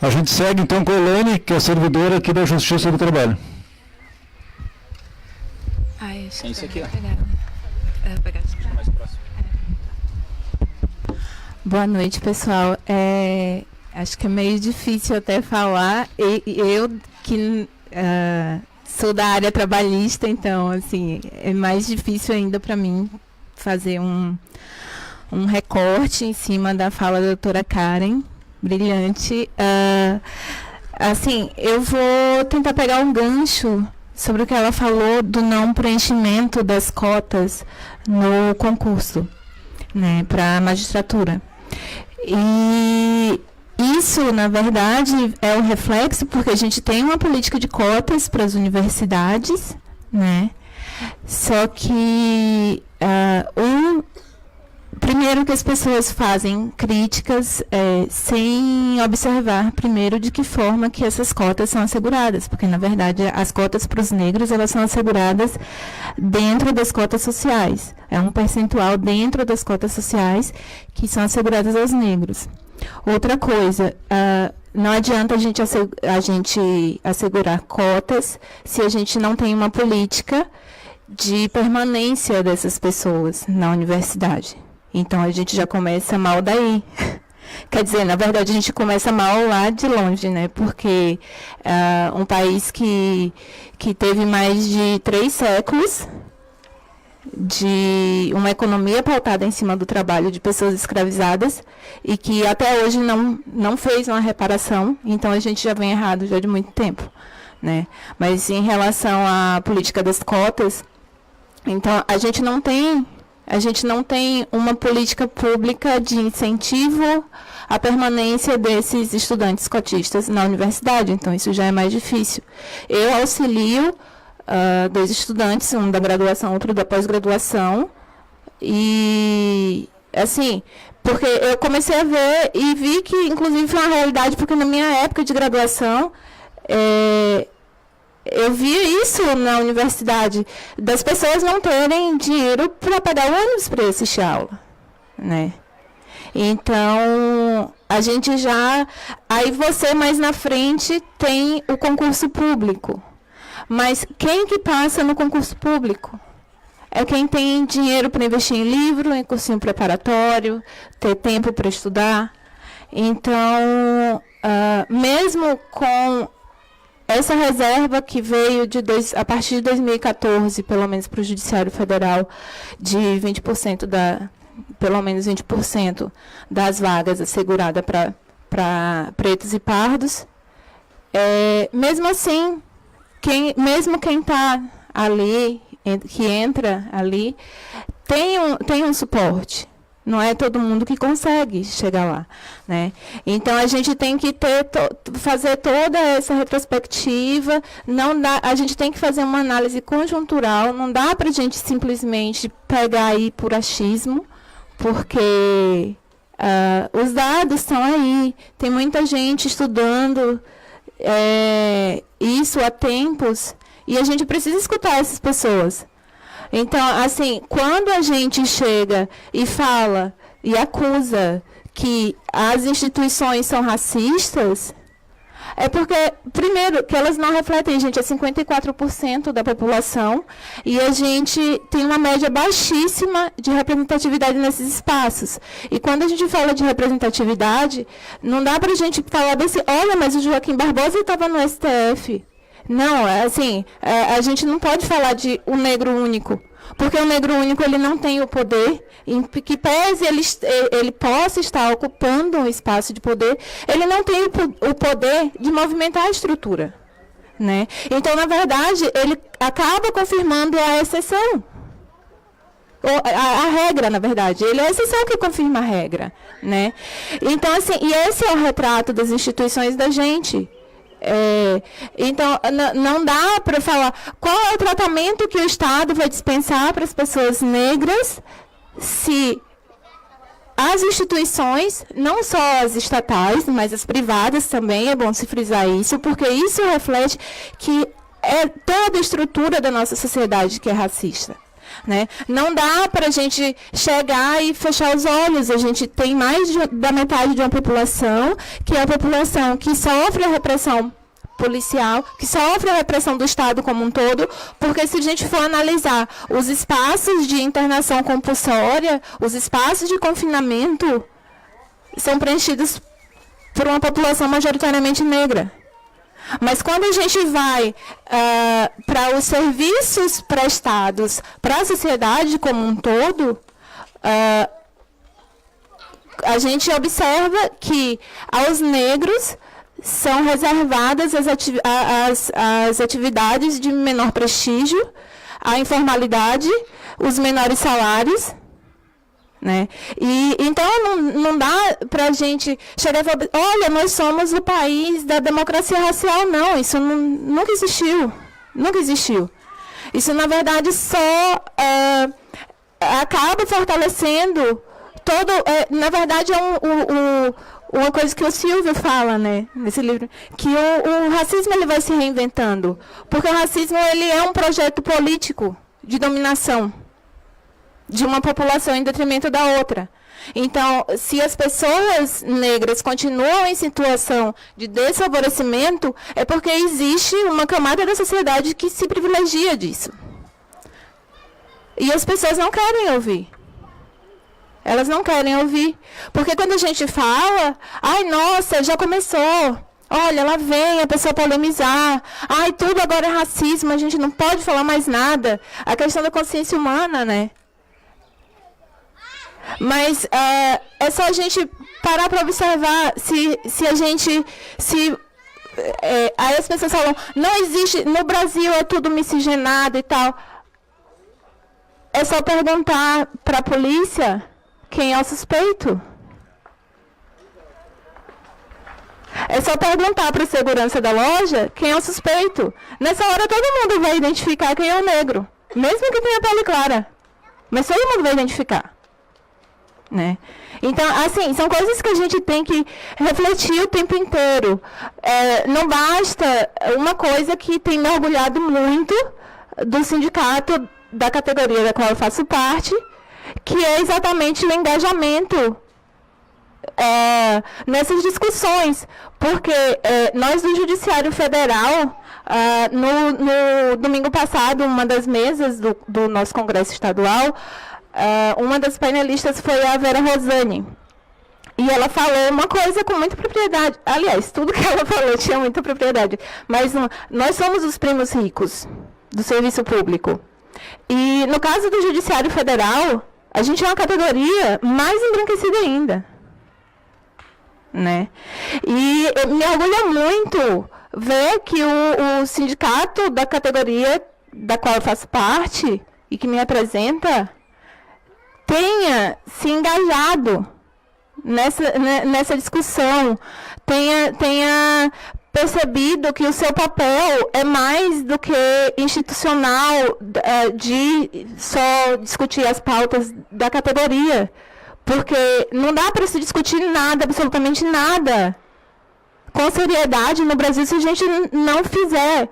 A gente segue então com a Elaine, que é servidora aqui da Justiça do Trabalho. Tem isso aqui, ó. Mais próximo. Boa noite, pessoal. Acho que é meio difícil até falar. Eu que sou da área trabalhista, então, assim, é mais difícil ainda para mim fazer um recorte em cima da fala da doutora Karen. Brilhante. Assim, eu vou tentar pegar um gancho sobre o que ela falou do não preenchimento das cotas no concurso, né, para a magistratura. E isso, na verdade, é um reflexo porque a gente tem uma política de cotas para as universidades, né? Só que primeiro que as pessoas fazem críticas sem observar primeiro de que forma que essas cotas são asseguradas, porque na verdade as cotas para os negros elas são asseguradas dentro das cotas sociais, é um percentual dentro das cotas sociais que são asseguradas aos negros. Outra coisa, não adianta a gente assegurar cotas se a gente não tem uma política de permanência dessas pessoas na universidade. Então, a gente já começa mal daí. Quer dizer, na verdade, a gente começa mal lá de longe, né? Porque um país que teve mais de 3 séculos de uma economia pautada em cima do trabalho de pessoas escravizadas e que até hoje não fez uma reparação, então a gente já vem errado já de muito tempo, né? Mas em relação à política das cotas, então a gente não tem uma política pública de incentivo à permanência desses estudantes cotistas na universidade, então isso já é mais difícil. Eu auxilio 2 estudantes, um da graduação, outro da pós-graduação, e assim, porque eu comecei a ver e vi que, inclusive, foi uma realidade, porque na minha época de graduação, eu via isso na universidade, das pessoas não terem dinheiro para pagar o ônibus para assistir a aula, né? Então, a gente já... Aí você, mais na frente, tem o concurso público. Mas quem que passa no concurso público? É quem tem dinheiro para investir em livro, em cursinho preparatório, ter tempo para estudar. Então, mesmo com essa reserva que veio a partir de 2014, pelo menos para o Judiciário Federal, de 20% pelo menos 20% das vagas asseguradas para pretos e pardos, mesmo assim, mesmo quem está ali, que entra ali, tem um suporte. Não é todo mundo que consegue chegar lá, né? Então, a gente tem que fazer toda essa retrospectiva, a gente tem que fazer uma análise conjuntural, não dá para a gente simplesmente pegar aí por achismo, porque os dados estão aí, tem muita gente estudando isso há tempos, e a gente precisa escutar essas pessoas. Então, assim, quando a gente chega e fala e acusa que as instituições são racistas, é porque, primeiro, que elas não refletem, gente, é 54% da população, e a gente tem uma média baixíssima de representatividade nesses espaços. E quando a gente fala de representatividade, não dá para a gente falar olha, mas o Joaquim Barbosa estava no STF. Não, assim, a gente não pode falar de um negro único, porque o negro único ele não tem o poder, em que pese ele possa estar ocupando um espaço de poder, ele não tem o poder de movimentar a estrutura, né? Então, na verdade, ele acaba confirmando a exceção. A regra, na verdade. Ele é a exceção que confirma a regra, né? Então, assim, e esse é o retrato das instituições da gente. Então, não dá para falar qual é o tratamento que o Estado vai dispensar para as pessoas negras se as instituições, não só as estatais, mas as privadas também, é bom se frisar isso, porque isso reflete que é toda a estrutura da nossa sociedade que é racista. né? Não dá para a gente chegar e fechar os olhos. A gente tem mais da metade de uma população, que é a população que sofre a repressão policial, que sofre a repressão do Estado como um todo, porque se a gente for analisar os espaços de internação compulsória, os espaços de confinamento, são preenchidos por uma população majoritariamente negra. Mas quando a gente vai para os serviços prestados para a sociedade como um todo, a gente observa que aos negros são reservadas as atividades de menor prestígio, a informalidade, os menores salários, né? E então não dá para a gente chegar e falar, olha, nós somos o país da democracia racial. Não, isso nunca existiu. Nunca existiu. Isso, na verdade, só acaba fortalecendo todo... na verdade, uma coisa que o Silvio fala, né, nesse livro, que o racismo ele vai se reinventando. Porque o racismo ele é um projeto político de dominação de uma população em detrimento da outra. Então, se as pessoas negras continuam em situação de desfavorecimento, é porque existe uma camada da sociedade que se privilegia disso. E as pessoas não querem ouvir. Elas não querem ouvir. Porque quando a gente fala, ai, nossa, já começou. Olha, lá vem a pessoa polemizar. Ai, tudo agora é racismo, a gente não pode falar mais nada. A questão da consciência humana, né? Mas é só a gente parar para observar se a gente... aí as pessoas falam, não existe, no Brasil é tudo miscigenado e tal. É só perguntar para a polícia quem é o suspeito. É só perguntar para a segurança da loja quem é o suspeito. Nessa hora todo mundo vai identificar quem é o negro. Mesmo que tenha pele clara. Mas todo mundo vai identificar. Né? Então, assim, são coisas que a gente tem que refletir o tempo inteiro. Não basta uma coisa que tem me orgulhado muito do sindicato da categoria da qual eu faço parte, que é exatamente o engajamento nessas discussões. Porque nós do Judiciário Federal, no domingo passado, uma das mesas do nosso Congresso Estadual, uma das painelistas foi a Vera Rosane. E ela falou uma coisa com muita propriedade. Aliás, tudo que ela falou tinha muita propriedade. Mas nós somos os primos ricos do serviço público. E no caso do Judiciário Federal, a gente é uma categoria mais embranquecida ainda. Né? E me orgulha muito ver que o sindicato da categoria da qual eu faço parte e que me representa tenha se engajado nessa discussão, tenha percebido que o seu papel é mais do que institucional, de só discutir as pautas da categoria. Porque não dá para se discutir nada, absolutamente nada, com seriedade no Brasil se a gente não fizer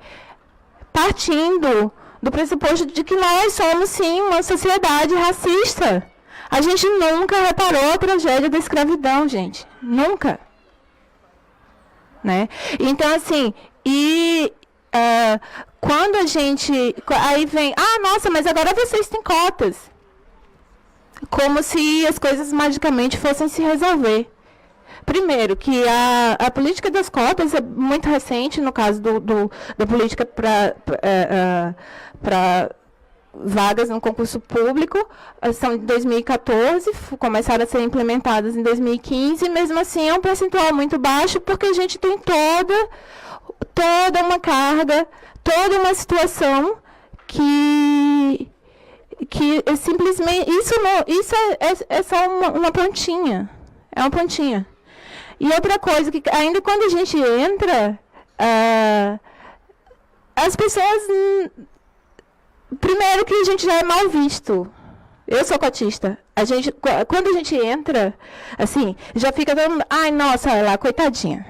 partindo do pressuposto de que nós somos, sim, uma sociedade racista. A gente nunca reparou a tragédia da escravidão, gente. Nunca. Né? Então, assim, quando a gente... Aí vem, nossa, mas agora vocês têm cotas. Como se as coisas magicamente fossem se resolver. Primeiro, que a política das cotas é muito recente, no caso da política para vagas no concurso público, são de 2014, começaram a ser implementadas em 2015, e mesmo assim é um percentual muito baixo, porque a gente tem toda uma carga, toda uma situação que simplesmente... Isso é só uma pontinha. É uma pontinha. E outra coisa, que ainda quando a gente entra, as pessoas... Primeiro que a gente já é mal visto. Eu sou cotista. Quando a gente entra, assim, já fica todo mundo... Ai, nossa, olha lá, coitadinha.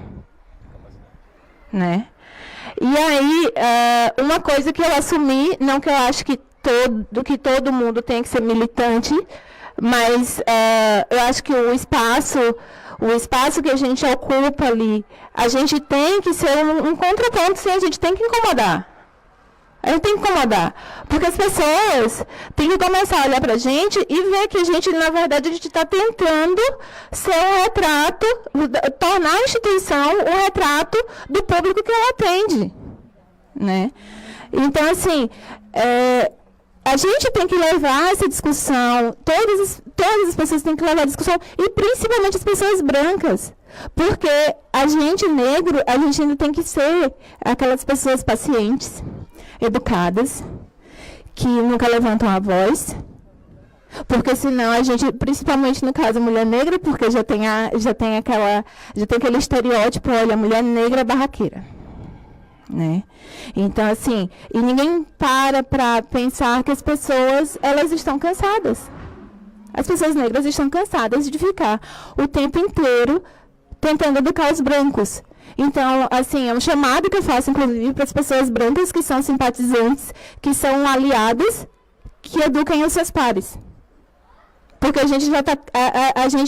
Né? E aí, uma coisa que eu assumi, não que eu acho que todo mundo tem que ser militante, mas eu acho que o espaço que a gente ocupa ali, a gente tem que ser um contraponto, sim, a gente tem que incomodar. A gente tem que incomodar. Porque as pessoas têm que começar a olhar para a gente e ver que a gente, na verdade, a gente está tentando ser um retrato, tornar a instituição um retrato do público que ela atende. Né? Então, assim, a gente tem que levar essa discussão, todas as pessoas têm que levar a discussão, e principalmente as pessoas brancas. Porque a gente negro, a gente ainda tem que ser aquelas pessoas pacientes, educadas, que nunca levantam a voz, porque senão a gente, principalmente no caso mulher negra, porque já tem aquele estereótipo, olha, mulher negra barraqueira, né? Então, assim, e ninguém para pensar que as pessoas, elas estão cansadas. As pessoas negras estão cansadas de ficar o tempo inteiro tentando educar os brancos. Então, assim, é um chamado que eu faço, inclusive, para as pessoas brancas que são simpatizantes, que são aliadas, que eduquem os seus pares. Porque a gente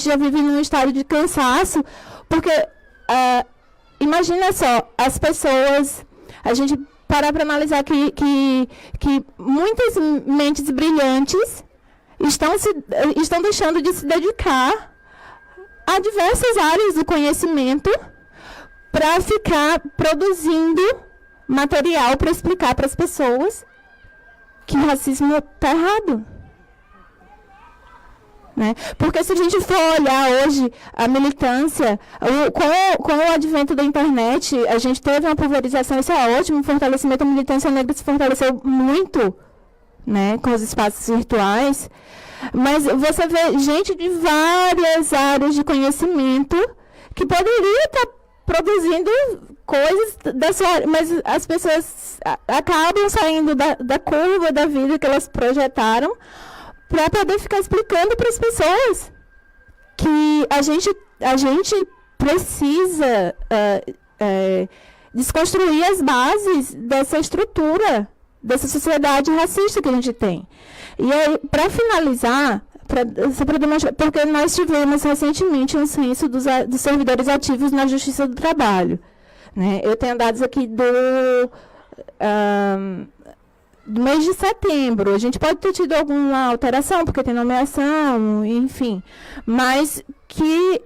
já vive num estado de cansaço, porque, imagina só, as pessoas, a gente parar para analisar que muitas mentes brilhantes estão deixando de se dedicar a diversas áreas do conhecimento para ficar produzindo material para explicar para as pessoas que o racismo está errado. Né? Porque se a gente for olhar hoje a militância, com o advento da internet, a gente teve uma pulverização, isso é ótimo, o fortalecimento da militância negra se fortaleceu muito, né, com os espaços virtuais, mas você vê gente de várias áreas de conhecimento que poderia estar produzindo coisas da sua área, mas as pessoas acabam saindo da curva da vida que elas projetaram para poder ficar explicando para as pessoas que a gente precisa desconstruir as bases dessa estrutura, dessa sociedade racista que a gente tem. E aí, para finalizar, só para demonstrar, porque nós tivemos recentemente um censo dos servidores ativos na Justiça do Trabalho. Né? Eu tenho dados aqui do mês de setembro. A gente pode ter tido alguma alteração, porque tem nomeação, enfim. Mas que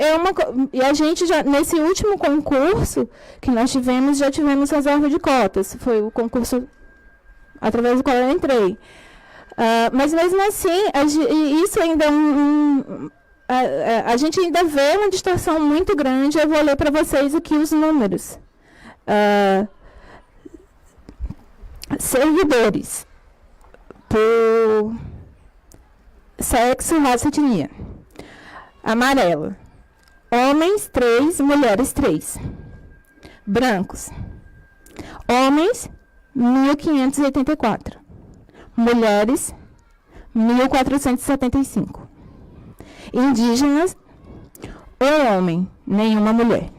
e a gente já, nesse último concurso que nós tivemos, já tivemos reserva de cotas. Foi o concurso através do qual eu entrei. Mas mesmo assim, isso ainda a gente ainda vê uma distorção muito grande. Eu vou ler para vocês aqui os números. Servidores por sexo, raça e etnia. Amarelo. Homens, 3, mulheres, 3. Brancos. Homens, 1.584. Mulheres, 1.475. Indígenas, um homem, nenhuma mulher.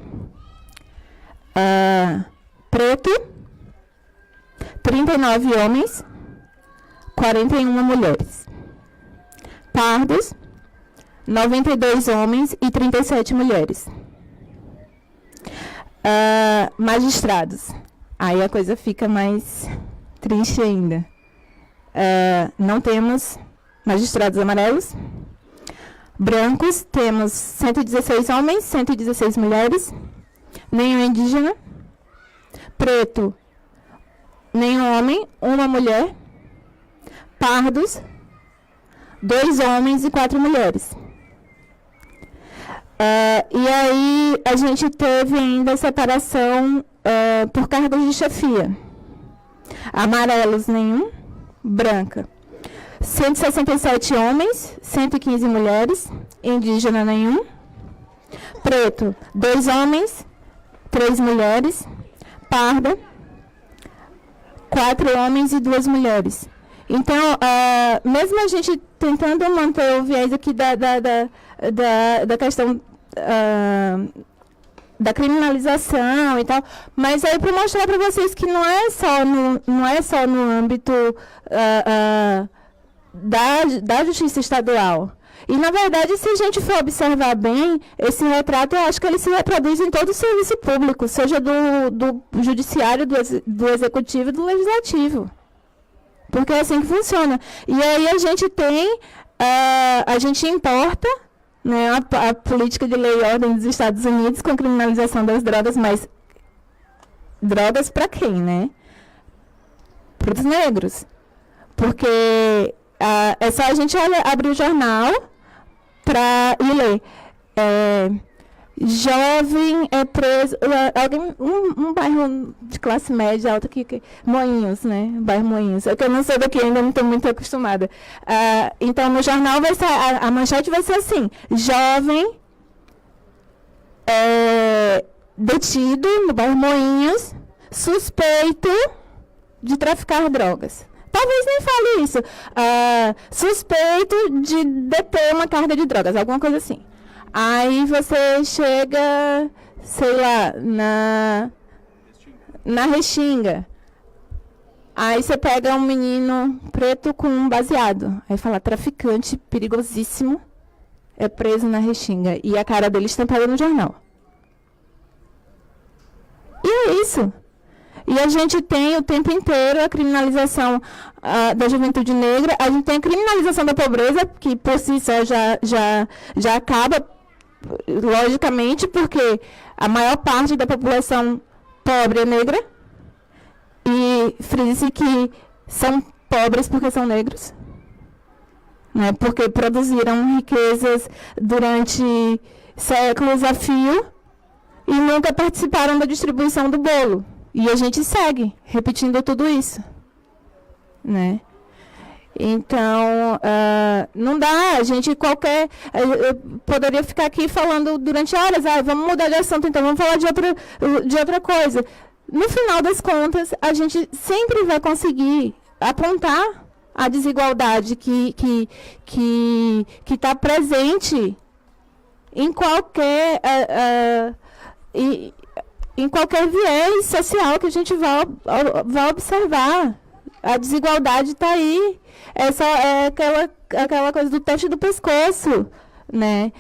Preto, 39 homens, 41 mulheres. Pardos, 92 homens e 37 mulheres. Magistrados. Aí a coisa fica mais triste ainda. Não temos magistrados amarelos. Brancos, temos 116 homens, 116 mulheres. Nenhum indígena. Preto, nenhum homem, uma mulher. Pardos, 2 homens e 4 mulheres. E aí a gente teve ainda separação por cargos de chefia. Amarelos, nenhum. Branca. 167 homens, 115 mulheres. Indígena, nenhum. Preto, 2 homens, 3 mulheres. Parda, 4 homens e 2 mulheres. Então, mesmo a gente tentando manter o viés aqui da questão da criminalização e tal, mas aí para mostrar para vocês que não é só no âmbito da justiça estadual. E, na verdade, se a gente for observar bem, esse retrato, eu acho que ele se reproduz em todo o serviço público, seja do judiciário, do executivo e do legislativo. Porque é assim que funciona. E aí a gente tem, a gente importa, né, a política de lei e ordem dos Estados Unidos com criminalização das drogas, mas drogas para quem, né? Para os negros. Porque é só a gente abrir o jornal e ler. Jovem é preso. Um bairro de classe média alta aqui, Moinhos, né? Bairro Moinhos. É que eu não sou daqui, ainda não estou muito acostumada. Então, no jornal vai ser, a manchete vai ser assim: jovem detido no bairro Moinhos, suspeito de traficar drogas. Talvez nem fale isso. Suspeito de deter uma carga de drogas, alguma coisa assim. Aí você chega, sei lá, na Restinga. Aí você pega um menino preto com um baseado. Aí fala, traficante perigosíssimo, é preso na Restinga. E a cara dele estampada no jornal. E é isso. E a gente tem o tempo inteiro a criminalização da juventude negra, a gente tem a criminalização da pobreza, que por si só já acaba, logicamente, porque a maior parte da população pobre é negra, e frise que são pobres porque são negros, né, porque produziram riquezas durante séculos a fio e nunca participaram da distribuição do bolo. E a gente segue repetindo tudo isso, né? Então, não dá, a gente eu poderia ficar aqui falando durante horas, vamos mudar de assunto, então vamos falar de outra coisa. No final das contas, a gente sempre vai conseguir apontar a desigualdade que está presente em qualquer viés social que a gente vai observar. A desigualdade está aí. É aquela coisa do teste do pescoço, né?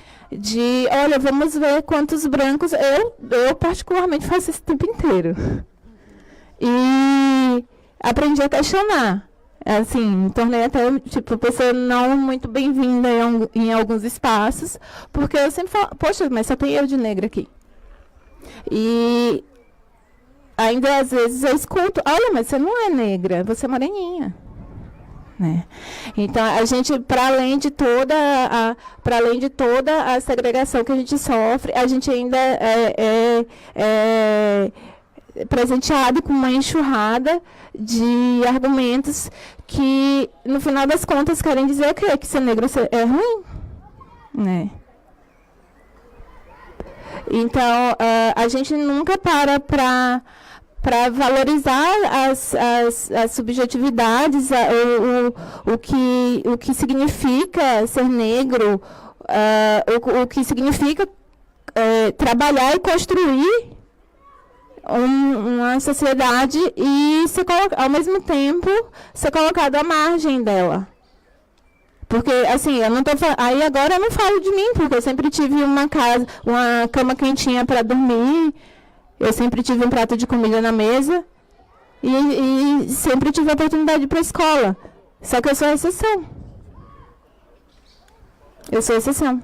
Olha, vamos ver quantos brancos... Eu particularmente faço isso o tempo inteiro. E aprendi a questionar. Assim, tornei até, pessoa não muito bem-vinda em alguns espaços, porque eu sempre falo, poxa, mas só tem eu de negra aqui. E ainda às vezes eu escuto, olha, mas você não é negra, você é moreninha. Né? Então, a gente, para além de toda a segregação que a gente sofre, a gente ainda é presenteado com uma enxurrada de argumentos que, no final das contas, querem dizer que ser negro é ruim. Né? Então, a gente nunca para valorizar as subjetividades, o que significa ser negro, o que significa trabalhar e construir uma sociedade e, ao mesmo tempo, ser colocado à margem dela. Porque, assim, eu não tô aí agora eu não falo de mim, porque eu sempre tive uma cama quentinha para dormir, eu sempre tive um prato de comida na mesa e sempre tive a oportunidade de ir para a escola. Só que eu sou a exceção. Eu sou a exceção.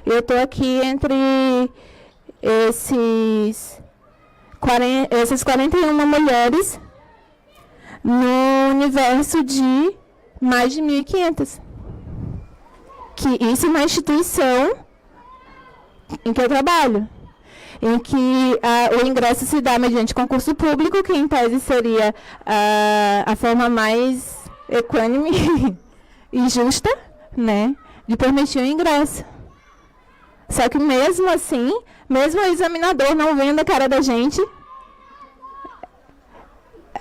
Eu estou aqui entre essas 41 mulheres no universo de mais de 1.500. Que isso é uma instituição em que eu trabalho, em que o ingresso se dá mediante concurso público, que em tese seria a forma mais equânime e justa, né, de permitir o ingresso. Só que mesmo assim, mesmo o examinador não vendo a cara da gente,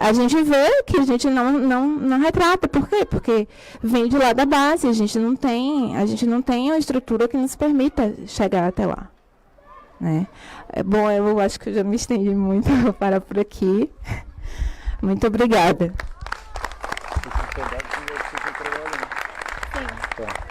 a gente vê que a gente não retrata. Por quê? Porque vem de lá da base, a gente não tem uma estrutura que nos permita chegar até lá. né? Bom, eu acho que eu já me estendi muito, vou parar por aqui. Muito obrigada. Sim.